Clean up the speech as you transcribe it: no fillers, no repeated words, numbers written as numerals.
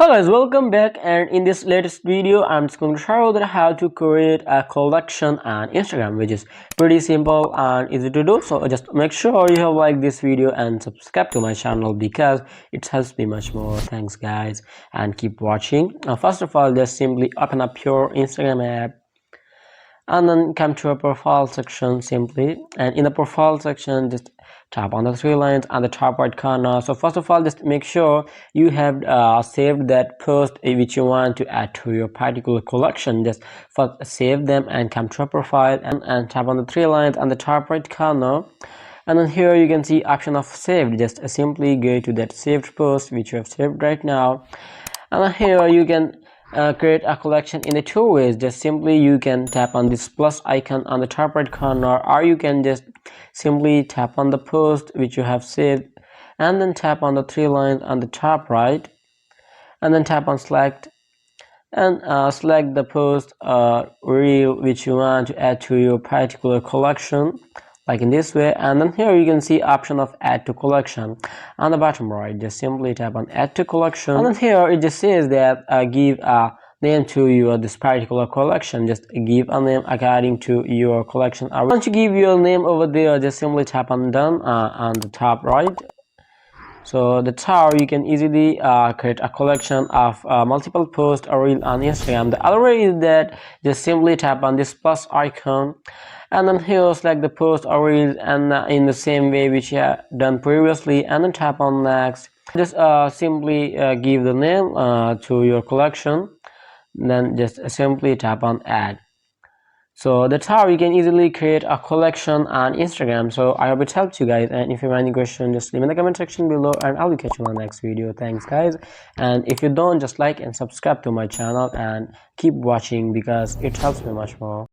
Hello guys, welcome back, and in this latest video I'm just going to show you how to create a collection on Instagram, which is pretty simple and easy to do. So just make sure you have liked this video and subscribe to my channel because it helps me much more. Thanks guys, and keep watching. First of all, just simply open up your Instagram app and then come to a profile section simply, and in the profile section just tap on the three lines on the top right corner. So first of all, just make sure you have saved that post which you want to add to your particular collection. Just first save them and come to a profile and tap on the three lines on the top right corner, and then here you can see option of saved. Just simply go to that saved post which you have saved right now, and then here you can create a collection in the two ways. Just simply you can tap on this plus icon on the top right corner, or you can just simply tap on the post which you have saved and then tap on the three lines on the top right, and then tap on select and select the post reel which you want to add to your particular collection, like in this way. And then here you can see option of add to collection on the bottom right. Just simply tap on add to collection, and then here it just says that give a name to your this particular collection. Just give a name according to your collection. Once you give your name over there, just simply tap on done on the top right. So that's how you can easily create a collection of multiple posts or reel on Instagram. The other way is that just simply tap on this plus icon, and then here select the post or reel, and in the same way which you have done previously, and then tap on next. Just simply give the name to your collection, then just simply tap on add. So that's how you can easily create a collection on Instagram. So I hope it helped you guys, and if you have any question, just leave in the comment section below and I'll catch you on the next video. Thanks guys, and if you don't, just like and subscribe to my channel and keep watching because it helps me much more.